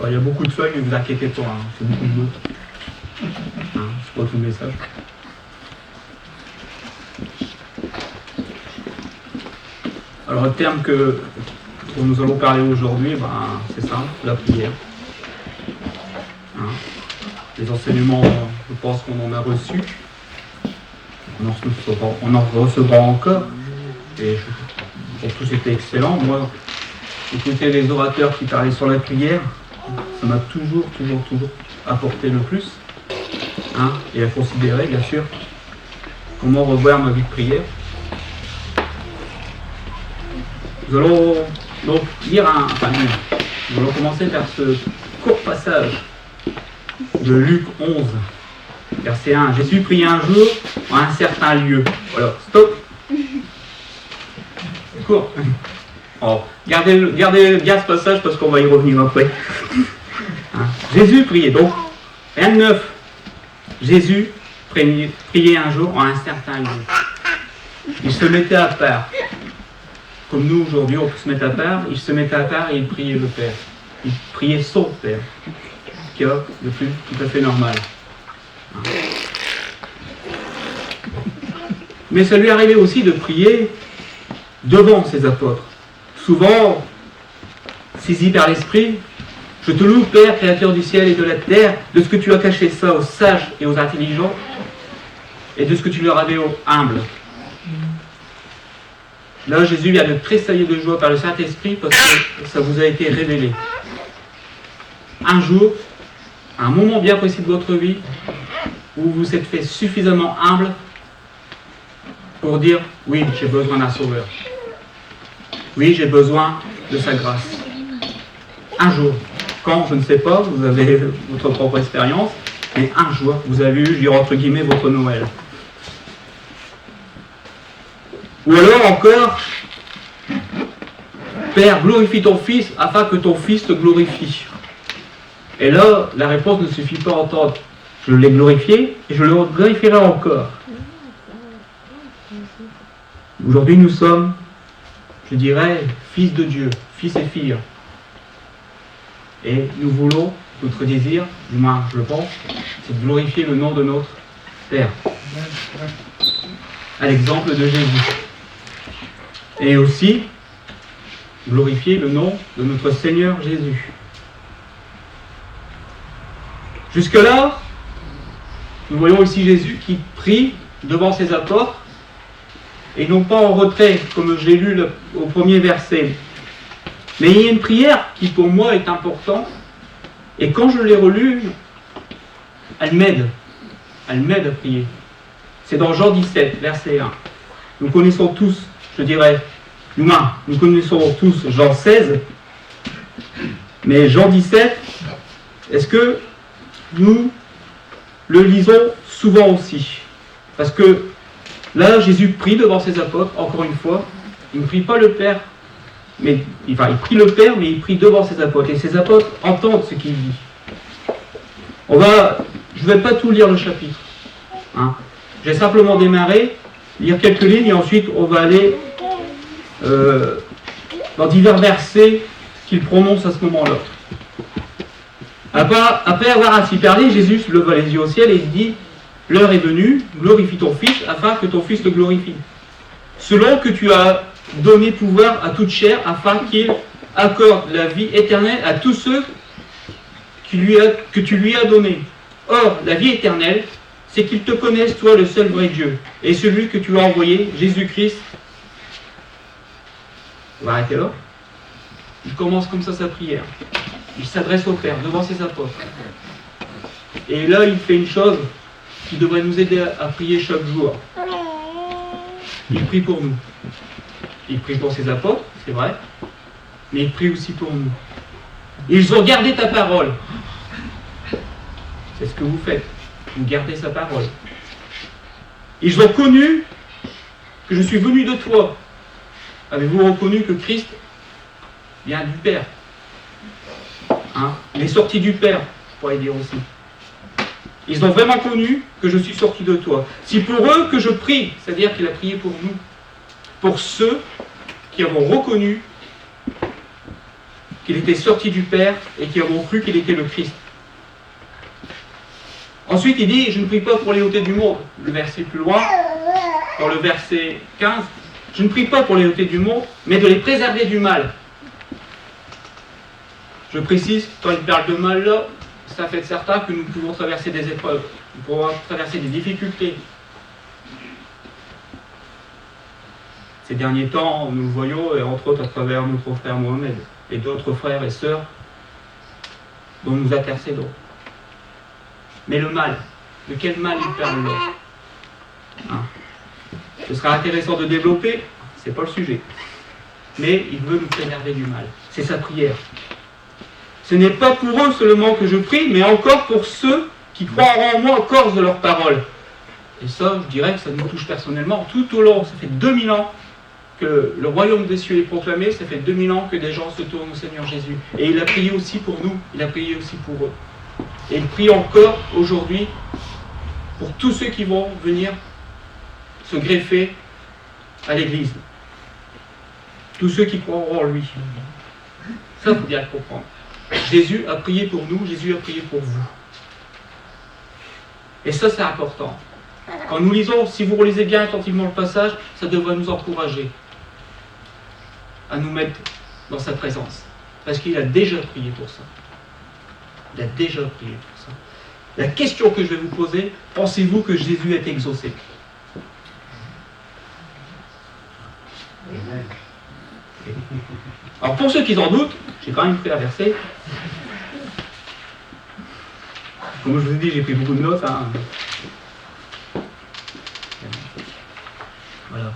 Alors, il y a beaucoup de feuilles, mais vous inquiétez pas, hein, c'est beaucoup de bleu. Hein, c'est pas tout le message. Alors, le terme dont nous allons parler aujourd'hui, c'est simple, la prière. Hein, les enseignements, je pense qu'on en a reçus. On en recevra encore. Et pour tous, c'était excellent. Moi, écouter les orateurs qui parlaient sur la prière, ça m'a toujours apporté le plus. Hein, et à considérer, bien sûr, comment revoir ma vie de prière. Nous allons donc nous allons commencer par ce court passage de Luc 11, verset 1. Jésus priait un jour en un certain lieu. Voilà, stop. C'est court. Alors, gardez bien ce passage parce qu'on va y revenir après. Hein. Jésus priait donc, rien de neuf. Jésus priait un jour en un certain lieu. Il se mettait à part. Comme nous aujourd'hui, on peut se mettre à part. Il se mettait à part et il priait le Père. Il priait son Père, qui est le plus tout à fait normal. Mais ça lui arrivait aussi de prier devant ses apôtres. Souvent, saisi par l'Esprit, je te loue, Père, Créateur du ciel et de la terre, de ce que tu as caché ça aux sages et aux intelligents, et de ce que tu leur avais aux humbles. Là, Jésus vient de tressaillir de joie par le Saint-Esprit parce que ça vous a été révélé. Un jour, à un moment bien précis de votre vie, où vous vous êtes fait suffisamment humble pour dire « Oui, j'ai besoin d'un sauveur. Oui, j'ai besoin de sa grâce. » Un jour, quand, je ne sais pas, vous avez votre propre expérience, mais un jour, vous avez eu, je dirais entre guillemets, votre Noël. Ou alors encore, Père, glorifie ton Fils afin que ton Fils te glorifie. Et là, la réponse ne suffit pas à entendre. Je l'ai glorifié et je le glorifierai encore. Aujourd'hui, nous sommes, je dirais, fils de Dieu, fils et filles. Et nous voulons, notre désir, du moins je le pense, c'est de glorifier le nom de notre Père. À l'exemple de Jésus. Et aussi, glorifier le nom de notre Seigneur Jésus. Jusque-là, nous voyons ici Jésus qui prie devant ses apôtres, et non pas en retrait, comme je l'ai lu au premier verset. Mais il y a une prière qui pour moi est importante, et quand je l'ai relue, elle m'aide. Elle m'aide à prier. C'est dans Jean 17, verset 1. Nous connaissons tous, je dirais, nous connaissons tous Jean 16, mais Jean 17, est-ce que nous le lisons souvent aussi? Parce que là, Jésus prie devant ses apôtres, encore une fois, il ne prie pas le Père, il prie le Père, mais il prie devant ses apôtres, et ses apôtres entendent ce qu'il dit. Je ne vais pas tout lire le chapitre. Hein. J'ai simplement démarré, lire quelques lignes, et ensuite on va aller dans divers versets qu'il prononce à ce moment-là. Après avoir ainsi parlé, Jésus leva les yeux au ciel et dit « L'heure est venue, glorifie ton Fils, afin que ton Fils te glorifie. Selon que tu as donné pouvoir à toute chair, afin qu'il accorde la vie éternelle à tous ceux que tu lui as donnés. Or, la vie éternelle, c'est qu'ils te connaissent, toi, le seul vrai Dieu, et celui que tu as envoyé, Jésus-Christ. » On va arrêter là. Il commence comme ça sa prière. Il s'adresse au Père, devant ses apôtres. Et là, il fait une chose qui devrait nous aider à prier chaque jour. Il prie pour nous. Il prie pour ses apôtres, c'est vrai, mais il prie aussi pour nous. Ils ont gardé ta parole. C'est ce que vous faites. Vous gardez sa parole. Ils ont connu que je suis venu de toi. Avez-vous reconnu que Christ vient du Père? Hein? Il est sorti du Père, on pourrait dire aussi. Ils ont vraiment connu que je suis sorti de toi. C'est pour eux que je prie, c'est-à-dire qu'il a prié pour nous, pour ceux qui avons reconnu qu'il était sorti du Père et qui ont cru qu'il était le Christ. Ensuite, il dit, je ne prie pas pour les ôter du monde. Le verset plus loin, dans le verset 15, je ne prie pas pour les ôter du monde, mais de les préserver du mal. Je précise, quand il parle de mal là, ça fait de certains que nous pouvons traverser des épreuves, nous pouvons traverser des difficultés. Ces derniers temps, nous le voyons, et entre autres à travers notre frère Mohamed et d'autres frères et sœurs dont nous intercédons. Mais le mal, de quel mal il parle là hein? Ce sera intéressant de développer, c'est pas le sujet. Mais il veut nous préserver du mal. C'est sa prière. Ce n'est pas pour eux seulement que je prie, mais encore pour ceux qui croiront en moi à cause de leurs paroles. Et ça, je dirais que ça nous touche personnellement. Tout au long, ça fait 2000 ans que le royaume des cieux est proclamé, ça fait 2000 ans que des gens se tournent au Seigneur Jésus. Et il a prié aussi pour nous, il a prié aussi pour eux. Et il prie encore aujourd'hui pour tous ceux qui vont venir se greffer à l'Église. Tous ceux qui croiront en lui. Ça, il faut bien le comprendre. Jésus a prié pour nous, Jésus a prié pour vous. Et ça, c'est important. Quand nous lisons, si vous relisez bien attentivement le passage, ça devrait nous encourager à nous mettre dans sa présence. Parce qu'il a déjà prié pour ça. Il a déjà prié pour ça. La question que je vais vous poser, pensez-vous que Jésus est exaucé? Alors pour ceux qui en doutent, j'ai quand même pris un verset. Comme je vous ai dit, j'ai pris beaucoup de notes. Hein. Voilà.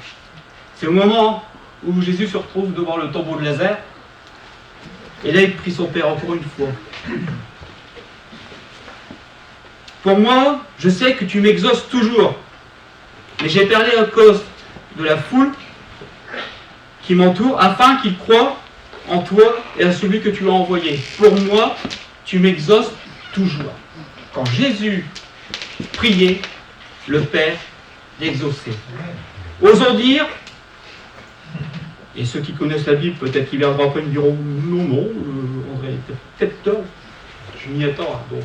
C'est au moment où Jésus se retrouve devant le tombeau de Lazare. Et là, il prie son Père encore une fois. Pour moi, je sais que tu m'exauces toujours. Mais j'ai parlé à cause de la foule qui m'entoure, afin qu'ils croient en toi et à celui que tu as envoyé. Pour moi, tu m'exauces toujours. Quand Jésus priait, le Père l'exauçait. Osons dire, et ceux qui connaissent la Bible, peut-être qu'ils viendront après, ils me diront non, André, peut-être tort. Je m'y attends. Donc.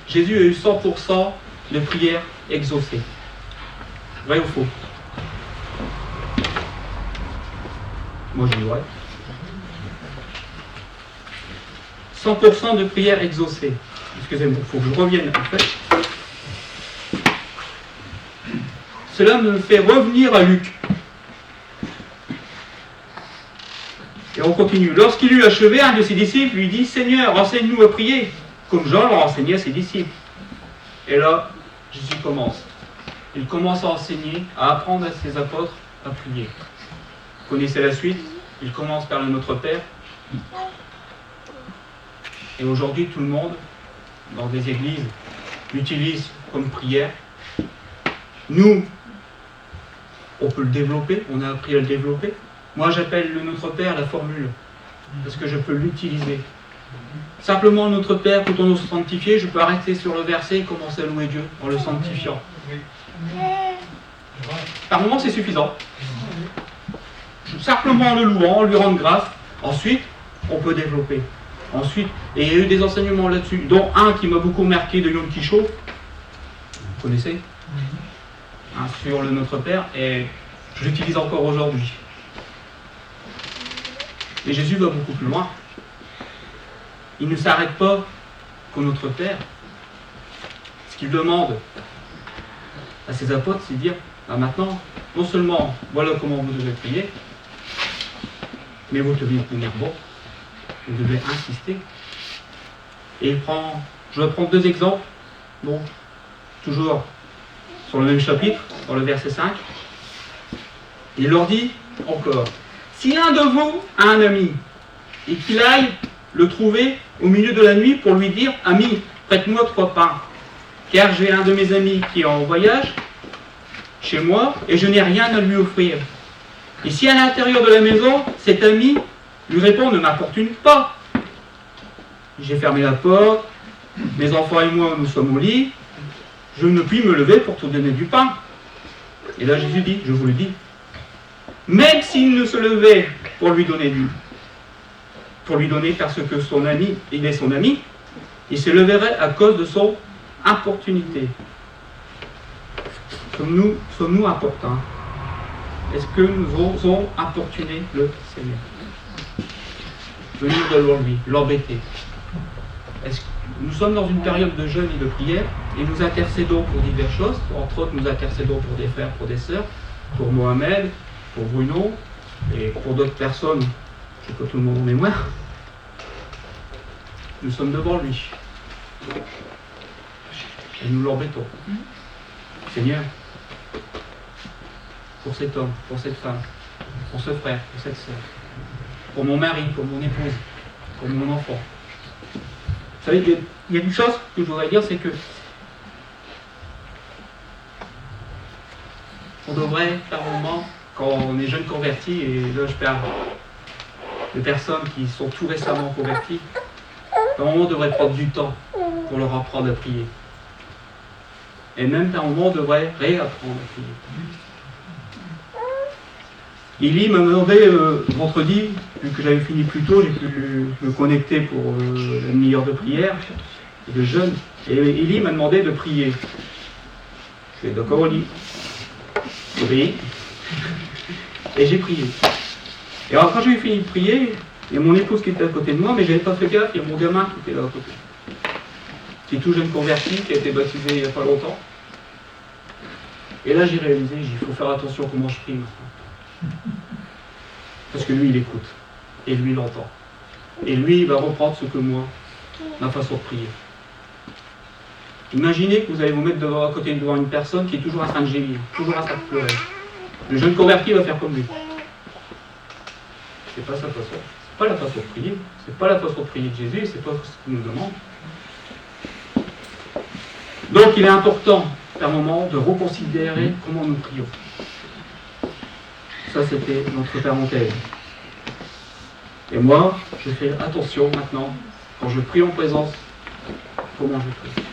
Jésus a eu 100% de prières exaucées. Vrai ou faux? Moi je dis ouais. 100% de prières exaucées. Excusez-moi, il faut que je revienne en fait. Cela me fait revenir à Luc. Et on continue. Lorsqu'il eut achevé, un de ses disciples lui dit, Seigneur, enseigne-nous à prier, comme Jean l'a enseigné à ses disciples. Et là, Jésus commence. Il commence à enseigner, à apprendre à ses apôtres à prier. Vous connaissez la suite? Il commence par le Notre Père. Et aujourd'hui, tout le monde, dans des églises, l'utilise comme prière. Nous, on peut le développer, on a appris à le développer. Moi, j'appelle le Notre Père la formule, parce que je peux l'utiliser. Simplement, Notre Père, quand on se sanctifier, je peux arrêter sur le verset et commencer à louer Dieu en le sanctifiant. Par moment, c'est suffisant. Simplement en le louant, en lui rendre grâce. Ensuite, on peut développer. Ensuite, et il y a eu des enseignements là-dessus, dont un qui m'a beaucoup marqué de Yom Kippur. Vous connaissez sur le Notre Père, et je l'utilise encore aujourd'hui. Et Jésus va beaucoup plus loin. Il ne s'arrête pas qu'au Notre Père. Ce qu'il demande à ses apôtres, c'est de dire, maintenant, non seulement, voilà comment vous devez prier, mais vous devez tenir bon, vous devez insister. Et je vais prendre deux exemples, bon, toujours sur le même chapitre, dans le verset 5. Il leur dit encore, si un de vous a un ami, et qu'il aille le trouver au milieu de la nuit pour lui dire, ami, prête-moi 3 pains, car j'ai un de mes amis qui est en voyage chez moi, et je n'ai rien à lui offrir. Et si à l'intérieur de la maison, cet ami lui répond, ne m'importune pas. J'ai fermé la porte, mes enfants et moi, nous sommes au lit, je ne puis me lever pour te donner du pain. Et là, Jésus dit, je vous le dis, même s'il ne se levait pour lui donner du pour lui donner parce que son ami, il est son ami, il se leverait à cause de son importunité. Sommes-nous importants? Est-ce que nous osons importuner le Seigneur? Venir devant lui, l'embêter. Nous sommes dans une période de jeûne et de prière et nous intercédons pour diverses choses. Entre autres, nous intercédons pour des frères, pour des sœurs, pour Mohamed, pour Bruno et pour d'autres personnes. Je sais pas tout le monde en mémoire. Nous sommes devant lui. Et nous l'embêtons. Seigneur, pour cet homme, pour cette femme, pour ce frère, pour cette sœur, pour mon mari, pour mon épouse, pour mon enfant. Vous savez, il y a une chose que je voudrais dire, c'est que on devrait, par moment, quand on est jeune converti, et là je parle de personnes qui sont tout récemment converties, par moment on devrait prendre du temps pour leur apprendre à prier. Et même par moment on devrait réapprendre à prier. Élie m'a demandé vendredi, vu que j'avais fini plus tôt, j'ai pu me connecter pour la demi-heure de prière et de jeûne. Et Élie m'a demandé de prier. Je suis d'accord, Élie. Oui. Et j'ai prié. Et alors quand j'ai fini de prier, il y a mon épouse qui était à côté de moi, mais je n'avais pas fait gaffe, il y a mon gamin qui était là à côté. Qui est tout jeune converti, qui a été baptisé il n'y a pas longtemps. Et là j'ai réalisé, il faut faire attention à comment je prie maintenant. Parce que lui il écoute, et lui il entend. Et lui il va reprendre ce que moi, ma façon de prier. Imaginez que vous allez vous mettre à côté devant une personne qui est toujours en train de gémir, toujours en train de pleurer. Le jeune converti va faire comme lui. C'est pas sa façon. C'est pas la façon de prier. C'est pas la façon de prier de Jésus, c'est pas ce qu'il nous demande. Donc il est important, par moment, de reconsidérer comment nous prions. Ça, c'était notre parenthèse. Et moi, je fais attention maintenant, quand je prie en présence, comment je prie.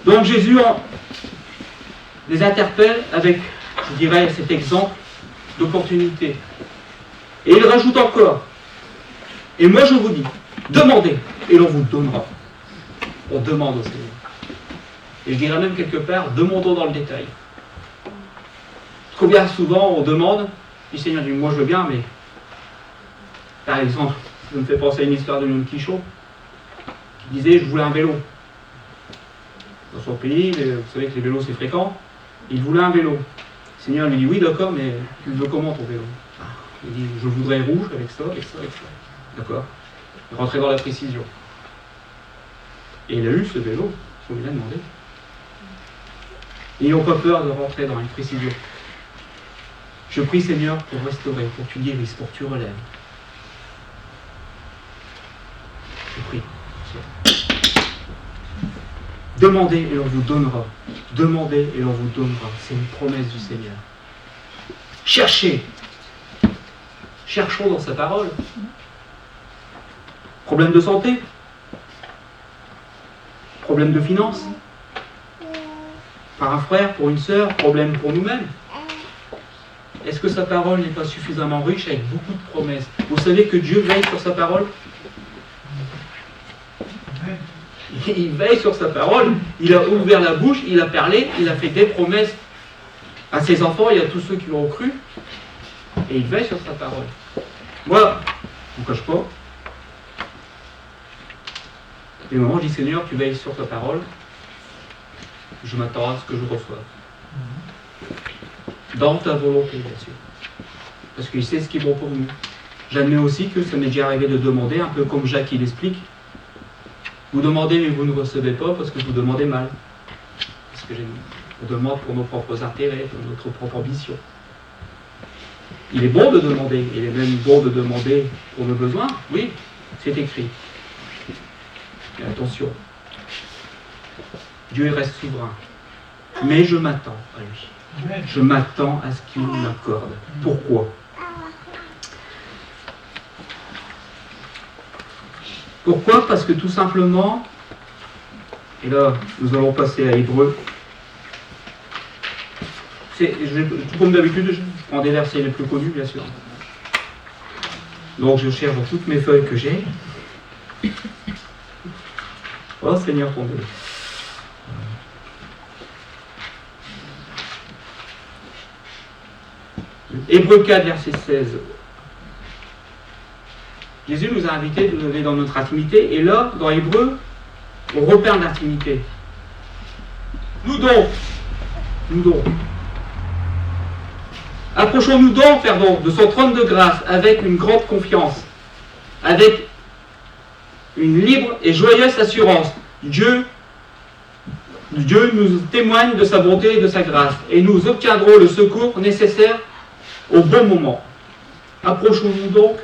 Donc Jésus les interpelle avec, je dirais, cet exemple d'opportunité. Et il rajoute encore, et moi je vous dis, demandez, et l'on vous donnera. On demande au Seigneur. Et je dirais même quelque part, demandons dans le détail. Trop bien souvent, on demande, le Seigneur dit, moi je veux bien, mais... Par exemple, ça me fait penser à une histoire de Léon Quichot, qui disait, je voulais un vélo. Dans son pays, vous savez que les vélos c'est fréquent, il voulait un vélo. Le Seigneur lui dit, oui d'accord, mais tu le veux comment ton vélo? Il dit, je voudrais rouge, avec ça, avec ça, avec ça. D'accord. Il rentrait dans la précision. Et il a eu ce vélo, comme il a demandé. N'ayons pas peur de rentrer dans une précision. Je prie Seigneur pour restaurer, pour que tu guérisses, pour que tu relèves. Je prie. Demandez et l'on vous donnera. Demandez et l'on vous donnera. C'est une promesse du Seigneur. Cherchez. Cherchons dans sa parole. Problème de santé? Problème de finances? Par un frère, pour une sœur, problème pour nous-mêmes? Est-ce que sa parole n'est pas suffisamment riche avec beaucoup de promesses? Vous savez que Dieu veille sur sa parole? Il veille sur sa parole, il a ouvert la bouche, il a parlé, il a fait des promesses à ses enfants et à tous ceux qui l'ont cru. Et il veille sur sa parole. Moi, je ne cache pas. Des moments, je dis Seigneur, tu veilles sur ta parole. Je m'attends à ce que je reçoive. Dans ta volonté, bien sûr. Parce qu'il sait ce qui est bon pour nous. J'admets aussi que ça m'est déjà arrivé de demander, un peu comme Jacques il explique. Vous demandez mais vous ne recevez pas parce que vous demandez mal. Parce que on demande pour nos propres intérêts, pour notre propre ambition. Il est bon de demander, il est même bon de demander pour nos besoins, oui, c'est écrit. Mais attention, Dieu reste souverain. Mais je m'attends à lui. Je m'attends à ce qu'il m'accorde. Pourquoi ? Pourquoi ? Parce que tout simplement, et là nous allons passer à Hébreux, tout comme d'habitude, prends des versets les plus connus, bien sûr. Donc je cherche dans toutes mes feuilles que j'ai. Oh Seigneur ton Dieu. Hébreux 4, verset 16. Jésus nous a invités de donner dans notre intimité, et là, dans Hébreux, on repère l'intimité. Nous donc, approchons-nous donc, pardon, de son trône de grâce avec une grande confiance, avec une libre et joyeuse assurance. Dieu nous témoigne de sa bonté et de sa grâce, et nous obtiendrons le secours nécessaire au bon moment. Approchons-nous donc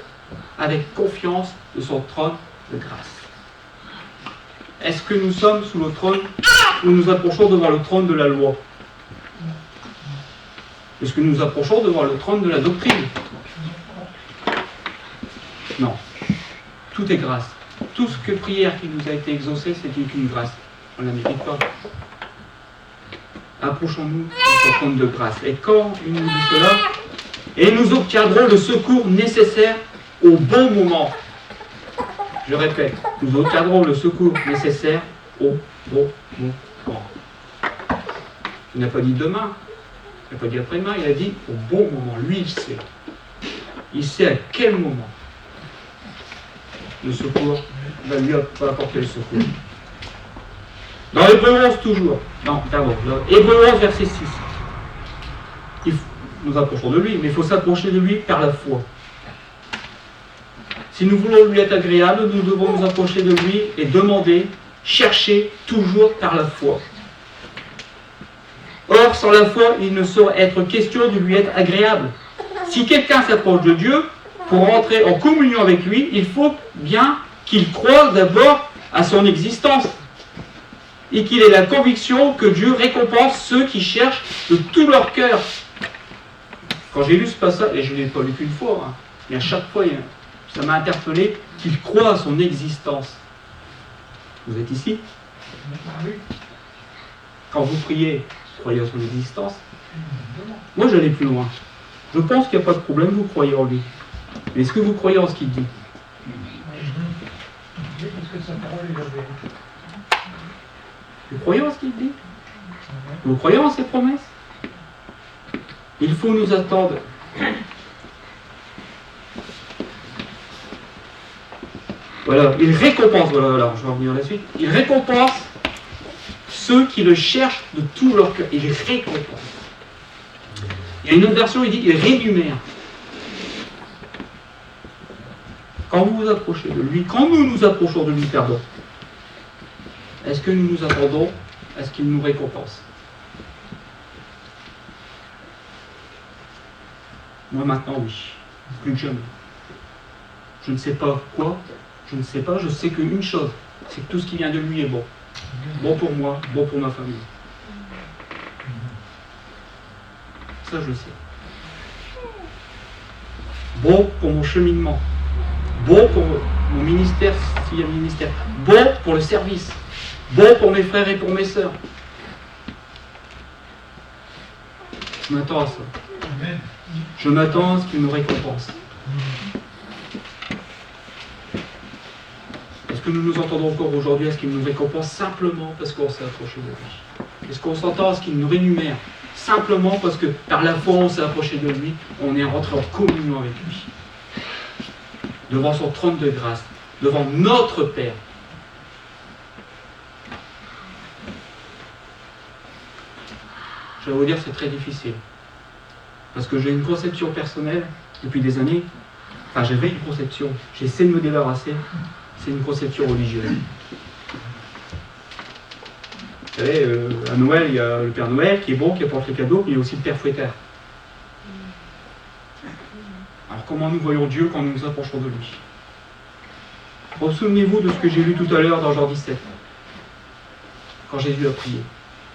avec confiance de son trône de grâce. Est-ce que nous sommes sous le trône ou nous approchons devant le trône de la loi? Est-ce que nous approchons devant le trône de la doctrine? Non. Tout est grâce. Tout ce que prière qui nous a été exaucée, c'est une grâce. On ne la mérite pas. Approchons-nous de son trône de grâce. Et quand il nous dit cela, et nous obtiendrons le secours nécessaire au bon moment. Je répète, nous obtiendrons le secours nécessaire au bon moment. Il n'a pas dit demain, il n'a pas dit après-demain, il a dit au bon moment. Lui, il sait. Il sait à quel moment le secours va lui apporter le secours. Dans Hébreux 11 toujours. Non, pardon. Hébreux 11, verset 6. Nous approchons de lui, mais il faut s'approcher de lui par la foi. Si nous voulons lui être agréable, nous devons nous approcher de lui et demander, chercher toujours par la foi. Or, sans la foi, il ne saurait être question de lui être agréable. Si quelqu'un s'approche de Dieu, pour entrer en communion avec lui, il faut bien qu'il croie d'abord à son existence et qu'il ait la conviction que Dieu récompense ceux qui cherchent de tout leur cœur. Quand j'ai lu ce passage, et je ne l'ai pas lu qu'une fois, mais à chaque fois, ça m'a interpellé qu'il croit à son existence. Vous êtes ici? Quand vous priez, croyez à son existence. Moi, j'allais plus loin. Je pense qu'il n'y a pas de problème, vous croyez en lui. Mais est-ce que vous croyez en ce qu'il dit? Vous croyez en ce qu'il dit? Vous croyez en ses promesses? Il faut nous attendre. Voilà, il récompense, voilà, je vais revenir là-dessus. Il récompense ceux qui le cherchent de tout leur cœur. Il récompense. Il y a une autre version, il dit il rémunère. Quand vous vous approchez de lui, quand nous nous approchons de lui, pardon, est-ce que nous nous attendons à ce qu'il nous récompense? Moi maintenant, oui. Plus que jamais. Je ne sais pas quoi, je ne sais pas, je sais qu'une chose, c'est que tout ce qui vient de lui est bon. Bon pour moi, bon pour ma famille. Ça, je le sais. Bon pour mon cheminement. Bon pour mon ministère, s'il y a un ministère. Bon pour le service. Bon pour mes frères et pour mes sœurs. Je m'attends à ça. Je m'attends à ce qu'il me récompense. Est-ce que nous nous entendons encore aujourd'hui à ce qu'il nous récompense simplement parce qu'on s'est approché de lui? Est-ce qu'on s'entend à ce qu'il nous rémunère simplement parce que par la foi on s'est approché de lui, on est rentré en communion avec lui, devant son trône de grâce, devant notre Père? Je vais vous dire, c'est très difficile. Parce que j'ai une conception personnelle depuis des années. Enfin, j'avais une conception. J'essaie de me débarrasser. C'est une conception religieuse. Vous savez, à Noël, il y a le Père Noël qui est bon, qui apporte les cadeaux, puis il y a aussi le Père Fouettard. Alors, comment nous voyons Dieu quand nous nous approchons de lui? Souvenez-vous de ce que j'ai lu tout à l'heure dans Jean 17, quand Jésus a prié.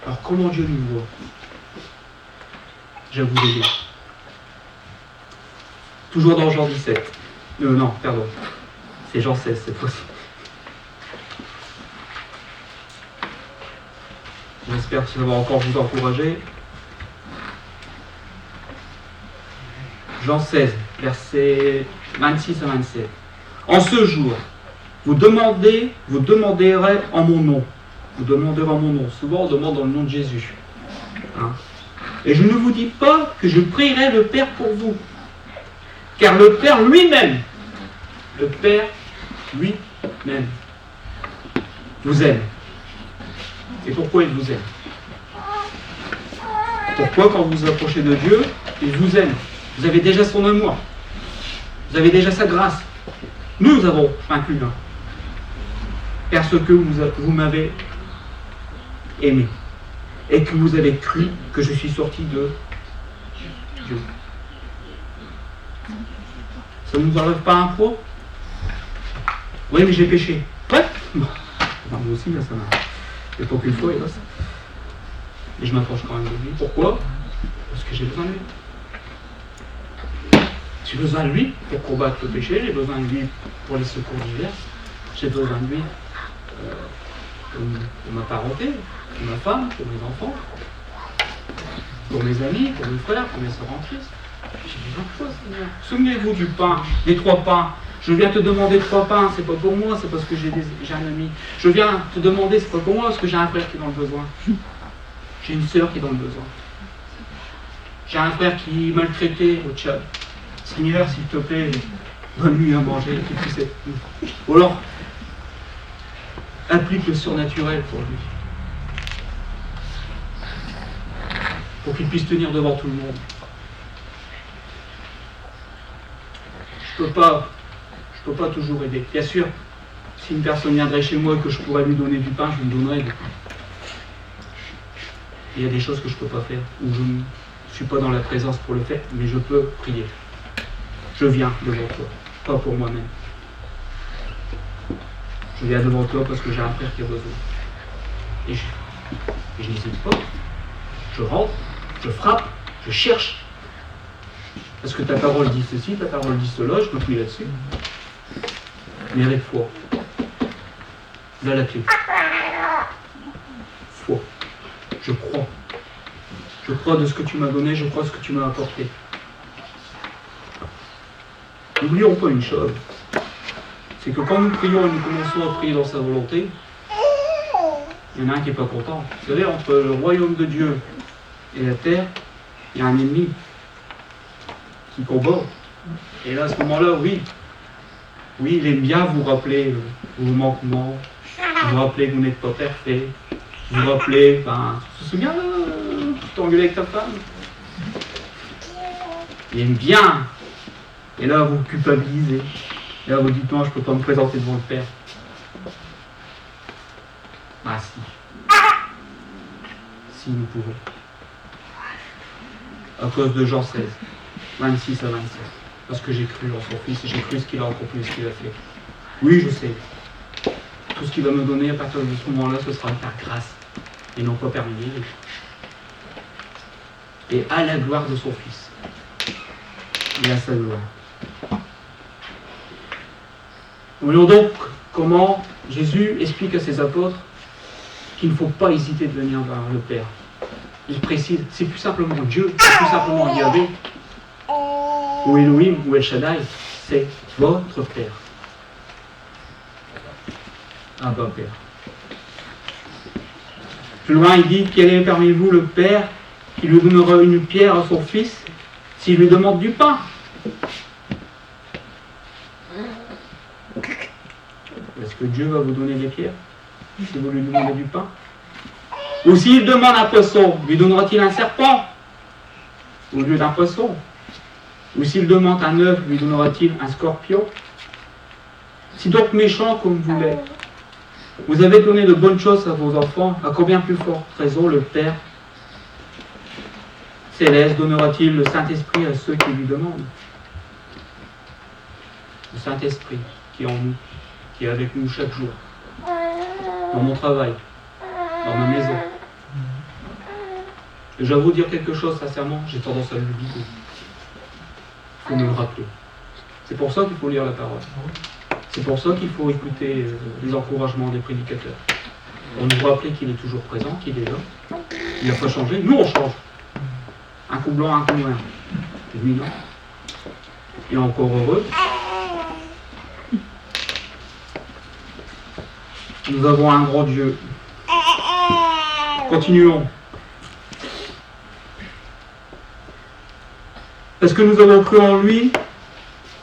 Alors, comment Dieu nous voit? Je vais vous aider. Toujours dans Jean 17. Non, pardon. C'est Jean 16 cette fois-ci. J'espère que ça va encore vous encourager. Jean 16, versets 26 à 27. En ce jour, vous demanderez en mon nom. Vous demanderez en mon nom. Souvent, on demande dans le nom de Jésus. Hein? Et je ne vous dis pas que je prierai le Père pour vous. Car le Père lui-même, vous aime. Et pourquoi il vous aime? Pourquoi, quand vous vous approchez de Dieu, il vous aime? Vous avez déjà son amour. Vous avez déjà sa grâce. Nous avons inclus là. Parce que vous m'avez aimé. Et que vous avez cru que je suis sorti de Dieu. Ça ne nous enlève pas un poids? Oui, mais j'ai péché. Ouais. Bon. Moi aussi, là, ça m'a. Et pas qu'une fois, et là, ça. Et je m'approche quand même de lui. Pourquoi? Parce que j'ai besoin de lui. J'ai besoin de lui pour combattre le péché, j'ai besoin de lui pour les secours divers, j'ai besoin de lui pour ma parenté, pour ma femme, pour mes enfants, pour mes amis, pour mes frères, pour mes sœurs en Christ. J'ai besoin de choses, Seigneur. Souvenez-vous du pain, des 3 pains. Je viens te demander 3 pains, c'est pas pour moi, c'est parce que j'ai un ami. Je viens te demander, c'est pas pour moi, parce que j'ai un frère qui est dans le besoin. J'ai une sœur qui est dans le besoin. J'ai un frère qui est maltraité au Tchad. Seigneur, s'il te plaît, donne-lui à manger. Ou alors, applique le surnaturel pour lui. Pour qu'il puisse tenir devant tout le monde. Je peux pas toujours aider. Bien sûr, si une personne viendrait chez moi et que je pourrais lui donner du pain, je lui donnerais du pain. Il y a des choses que je ne peux pas faire, où je ne suis pas dans la présence pour le faire, mais je peux prier. Je viens devant toi, pas pour moi-même. Je viens devant toi parce que j'ai un frère qui a besoin. Et je n'hésite pas. Je rentre, je frappe, je cherche. Parce que ta parole dit ceci, ta parole dit cela, je me plie là-dessus. Mais avec foi. Là la clé. Foi. Je crois. Je crois de ce que tu m'as donné, je crois de ce que tu m'as apporté. N'oublions pas une chose, c'est que quand nous prions et nous commençons à prier dans sa volonté, il y en a un qui n'est pas content. Vous savez, entre le royaume de Dieu et la terre, il y a un ennemi qui combat. Et là, à ce moment-là, oui, il aime bien vous rappeler vos manquements, vous rappeler que vous n'êtes pas parfait, vous rappeler, tu te souviens, tu t'engueulais avec ta femme? Il aime bien. Et là, vous culpabilisez. Et là, vous dites, non, je ne peux pas me présenter devant le Père. Ah si. Si nous pouvons. À cause de Jean 16, 26 à 27. Parce que j'ai cru en son Fils et j'ai cru ce qu'il a accompli, ce qu'il a fait. Oui, je sais. Tout ce qu'il va me donner à partir de ce moment-là, ce sera par grâce. Et non pas par mérite. Et à la gloire de son Fils. Et à sa gloire. Voyons donc comment Jésus explique à ses apôtres qu'il ne faut pas hésiter de venir vers le Père. Il précise, c'est plus simplement Dieu, c'est plus simplement Yahvé, ou Elohim, ou El Shaddai, c'est votre Père. Abba Père. Plus loin, il dit, quel est parmi vous le Père qui lui donnera une pierre à son fils s'il lui demande du pain? Est-ce que Dieu va vous donner des pierres si vous lui demandez du pain? Ou s'il demande un poisson, lui donnera-t-il un serpent au lieu d'un poisson? Ou s'il demande un œuf, lui donnera-t-il un scorpion? Si donc méchant comme vous l'êtes, vous avez donné de bonnes choses à vos enfants, à combien plus forte raison le Père Céleste donnera-t-il le Saint-Esprit à ceux qui lui demandent? Le Saint-Esprit qui est en nous, qui est avec nous chaque jour, dans mon travail, dans ma maison. Et je vais vous dire quelque chose, sincèrement, j'ai tendance à l'oublier. Il faut me le rappeler. C'est pour ça qu'il faut lire la parole. C'est pour ça qu'il faut écouter les encouragements des prédicateurs. On nous rappeler qu'il est toujours présent, qu'il est là. Il n'a pas changé. Nous, on change. Un coup blanc, un coup noir. Et lui, non. et encore heureux. Nous avons un grand Dieu. Continuons. Parce que nous avons cru en lui,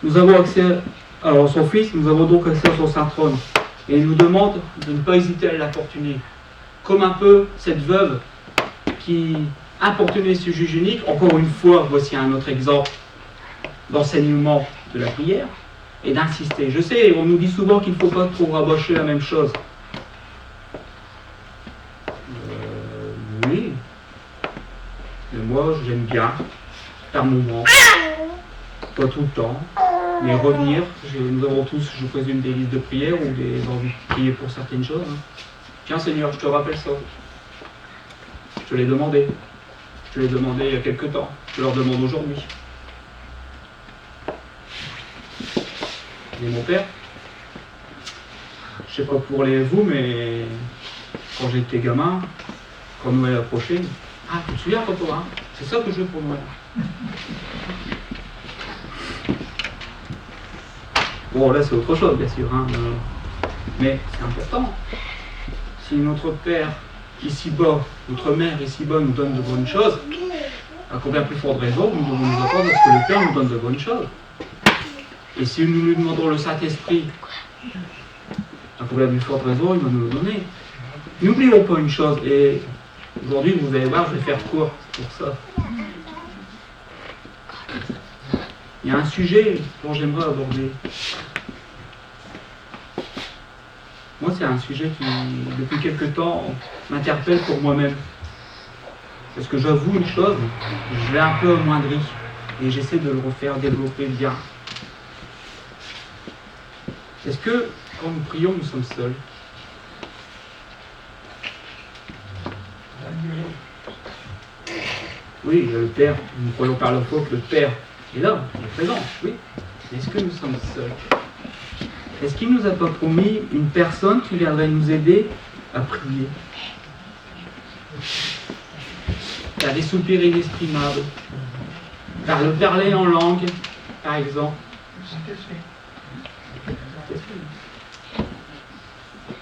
nous avons accès à son Fils, nous avons donc accès à son saint trône. Et il nous demande de ne pas hésiter à l'importuner. Comme un peu cette veuve qui importunait ce juge unique. Encore une fois, voici un autre exemple d'enseignement de la prière et d'insister. Je sais, on nous dit souvent qu'il ne faut pas trop rabâcher la même chose. Oui, mais moi j'aime bien par moment, pas tout le temps, mais revenir. Nous avons tous, je présume, des listes de prière ou des envies de prier pour certaines choses. Tiens Seigneur, je te rappelle ça. Je te l'ai demandé. Je te l'ai demandé il y a quelque temps. Je leur demande aujourd'hui. Et mon père, je sais pas pour vous, mais quand j'étais gamin, quand Noël approchait, ah, tu te souviens, papa, hein, c'est ça que je veux pour Noël. Bon, là, c'est autre chose, bien sûr, hein, mais c'est important. Si notre Père ici-bas, notre Mère ici-bas nous donne de bonnes choses, à combien plus forte raison nous devons nous attendre à ce que le Père nous donne de bonnes choses. Et si nous lui demandons le Saint-Esprit, à combien plus forte raison il va nous le donner. N'oublions pas une chose, et aujourd'hui vous allez voir, je vais faire court pour ça. Il y a un sujet dont j'aimerais aborder. Moi, c'est un sujet qui, depuis quelque temps, m'interpelle pour moi-même. Parce que j'avoue une chose, je l'ai un peu amoindri et j'essaie de le refaire développer bien. Est-ce que, quand nous prions, nous sommes seuls? Oui, il y a le Père, nous croyons par la foi que le Père est là, il est présent, oui. Mais est-ce que nous sommes seuls? Est-ce qu'il ne nous a pas promis une personne qui viendrait nous aider à prier? Par des soupirs inexprimables, par le parler en langue, par exemple.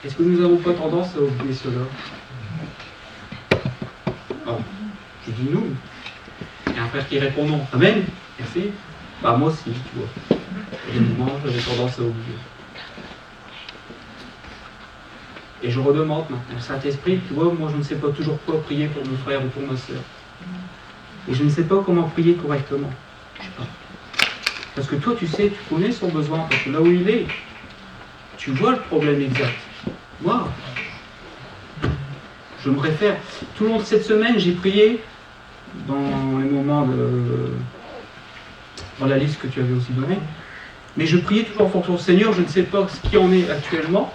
Est-ce que nous n'avons pas tendance à oublier cela? Bon, je dis nous. Il y a un frère qui répond non. Amen. Merci. Bah moi aussi, tu vois. Et moi, j'avais tendance à oublier. Et je redemande maintenant, Saint-Esprit, tu vois, moi je ne sais pas toujours quoi prier pour mon frère ou pour ma soeur. Et je ne sais pas comment prier correctement. Je sais pas. Parce que toi, tu sais, tu connais son besoin, parce que là où il est, tu vois le problème exact. Moi, je me réfère. Tout le long de cette semaine, j'ai prié dans les moments dans la liste que tu avais aussi donnée. Mais je priais toujours en fonction du Seigneur, je ne sais pas ce qui en est actuellement.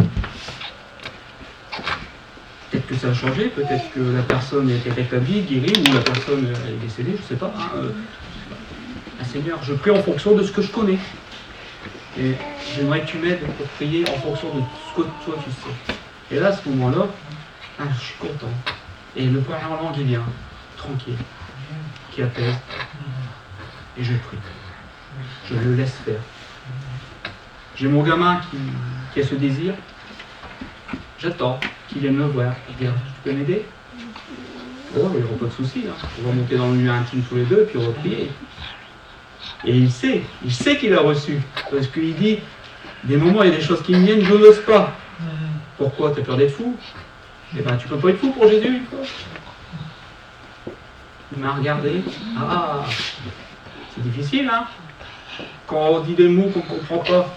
Peut-être que ça a changé, peut-être que la personne a été rétablie, guérie, ou la personne est décédée, je ne sais pas. Seigneur, je prie en fonction de ce que je connais. Et j'aimerais que tu m'aides pour prier en fonction de ce que toi tu sais. Et là, à ce moment-là, je suis content. Et le parler en langue, il vient, tranquille, qui apaise. Et je prie. Je le laisse faire. J'ai mon gamin qui a ce désir. J'attends qu'il vienne me voir. Je dis, tu peux m'aider? Oh, il n'y aura pas de souci. Hein. On va monter dans le lieu intime tous les deux, puis on va prier. Et il sait qu'il a reçu. Parce qu'il dit, des moments, il y a des choses qui me viennent, je n'ose pas. Pourquoi? Tu as peur d'être fou? Eh bien, tu peux pas être fou pour Jésus, quoi. Il m'a regardé. Ah, c'est difficile, hein? Quand on dit des mots qu'on ne comprend pas.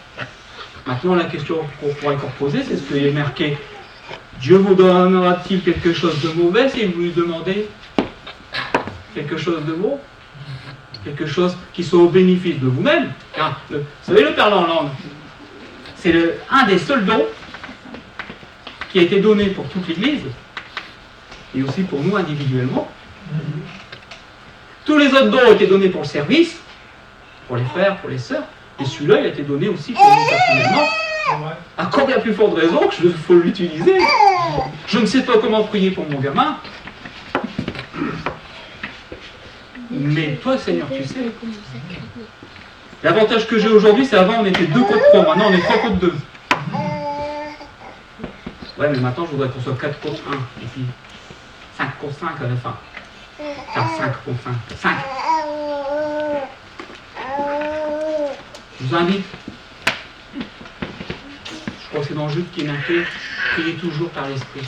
Maintenant, la question qu'on pourrait encore poser, c'est ce qu'il est marqué. Dieu vous donnera-t-il quelque chose de mauvais si vous lui demandez quelque chose de bon? Quelque chose qui soit au bénéfice de vous-même. Car, vous savez, le parler en langue, c'est un des seuls dons qui a été donné pour toute l'Église et aussi pour nous individuellement. Tous les autres dons ont été donnés pour le service, pour les frères, pour les sœurs, et celui-là, il a été donné aussi pour nous personnellement. À combien plus forte raison qu'il faut l'utiliser. Je ne sais pas comment prier pour mon gamin. Mais toi, Seigneur, tu sais. L'avantage que j'ai aujourd'hui, c'est avant on était 2 contre 3, maintenant on est 3 contre 2. Ouais, mais maintenant je voudrais qu'on soit 4 contre 1, et puis 5 contre 5 à la fin. Enfin, 5 contre 5. 5. Je vous invite, je crois que c'est dans Jude qui est marqué, priez toujours par l'Esprit,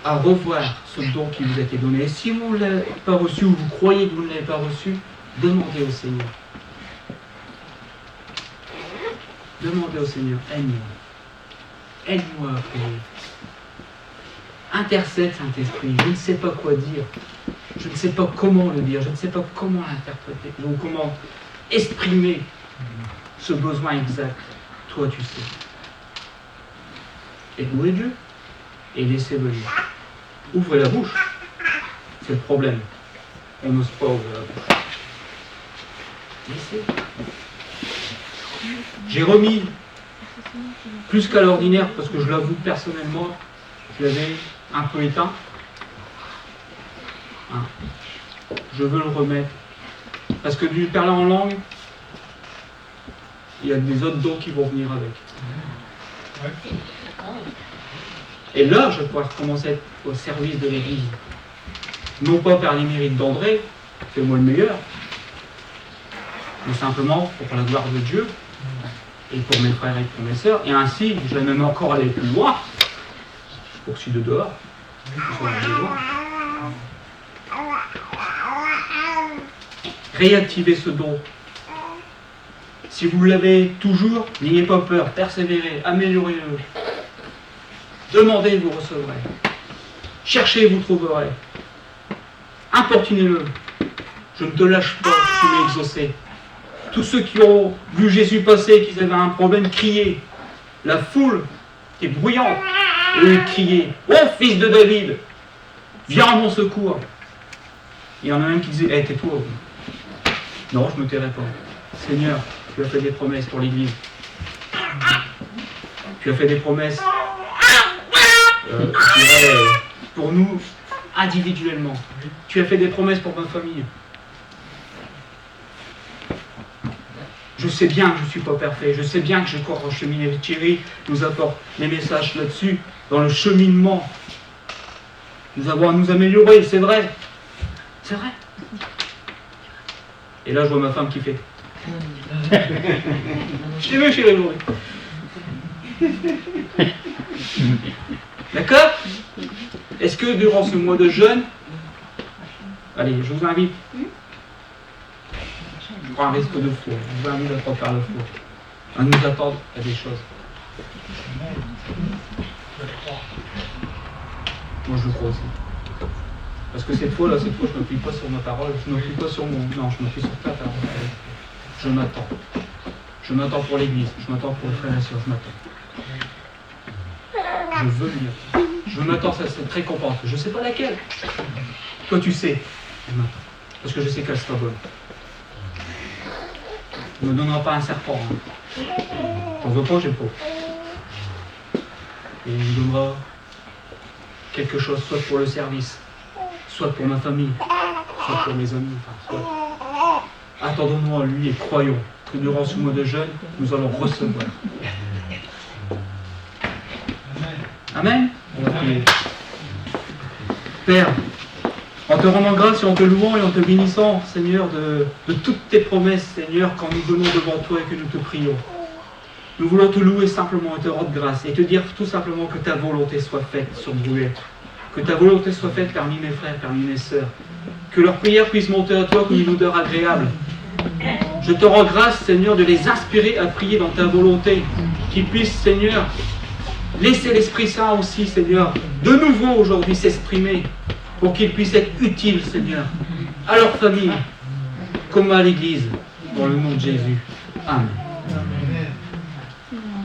à revoir ce don qui vous a été donné. Et si vous ne l'avez pas reçu, ou vous croyez que vous ne l'avez pas reçu, demandez au Seigneur. Demandez au Seigneur, aide-moi. Aide-moi à prier. Intercède, Saint-Esprit. Je ne sais pas quoi dire. Je ne sais pas comment le dire. Je ne sais pas comment l'interpréter. Ou comment exprimer ce besoin exact. Toi, tu sais. Et louez Dieu. Et laissez-le dire. Ouvrez la bouche. C'est le problème. On n'ose pas ouvrir la bouche. Laissez. J'ai remis plus qu'à l'ordinaire, parce que je l'avoue personnellement, je l'avais un peu éteint. Hein. Je veux le remettre. Parce que du parler en langue, il y a des autres dons qui vont venir avec. Et là, je vais pouvoir commencer à être au service de l'Église. Non pas par les mérites d'André, c'est moi le meilleur, mais simplement pour la gloire de Dieu, et pour mes frères et pour mes sœurs, et ainsi, je vais même encore aller plus loin, pour celui de dehors, réactiver ce don. Si vous l'avez toujours, n'ayez pas peur, persévérez, améliorez-le. Demandez, vous recevrez. Cherchez, vous trouverez. Importunez-le. Je ne te lâche pas, tu m'as exaucé. Tous ceux qui ont vu Jésus passer, qu'ils avaient un problème, criaient. La foule qui est bruyante, eux criaient, « Ô fils de David, viens à mon secours !» Il y en a un qui disait, « Eh, tais-toi. » Non, je ne me tairai pas. Seigneur, tu as fait des promesses pour l'Église. Tu as fait des promesses pour nous individuellement. Tu as fait des promesses pour ma famille. Je sais bien que je ne suis pas parfait. Je sais bien que j'ai encore cheminé. Thierry nous apporte les messages là-dessus, dans le cheminement. Nous avons à nous améliorer, c'est vrai. C'est vrai. Et là, je vois ma femme qui fait. Je t'ai vu, chérie, aujourd'hui. D'accord? Est-ce que durant ce mois de jeûne, allez, je vous invite. Je prends un risque de faux. Je vous invite à pas faire le faux. À nous attendre à des choses. Moi, je le crois aussi. Parce que cette fois, je ne m'appuie pas sur ma parole, je ne m'appuie pas sur mon... Non, je m'appuie sur ta parole. Je m'attends. Je m'attends pour l'Église, je m'attends pour les frères et sœurs, je m'attends. Je veux mieux. Je m'attends à cette récompense. Je ne sais pas laquelle. Toi, tu sais. Je m'attends. Parce que je sais qu'elle sera bonne. On ne me donnera pas un serpent. Hein. T'en veux pas, j'ai pas. Et il me donnera quelque chose, soit pour le service, soit pour ma famille, soit pour mes amis. Enfin, soit... Attendons-nous à lui et croyons que durant ce mois de jeûne, nous allons recevoir. Amen. On va prier. Père, en te rendant grâce et en te louant et en te bénissant, Seigneur, de toutes tes promesses, Seigneur, quand nous venons devant toi et que nous te prions. Nous voulons te louer simplement et te rendre grâce et te dire tout simplement que ta volonté soit faite sur Bruet. Que ta volonté soit faite parmi mes frères, parmi mes sœurs. Que leur prière puisse monter à toi comme une odeur agréable. Je te rends grâce, Seigneur, de les inspirer à prier dans ta volonté. Qu'ils puissent, Seigneur, laisser l'Esprit Saint aussi, Seigneur, de nouveau aujourd'hui s'exprimer pour qu'ils puissent être utiles, Seigneur, à leur famille comme à l'Église, dans le nom de Jésus. Amen.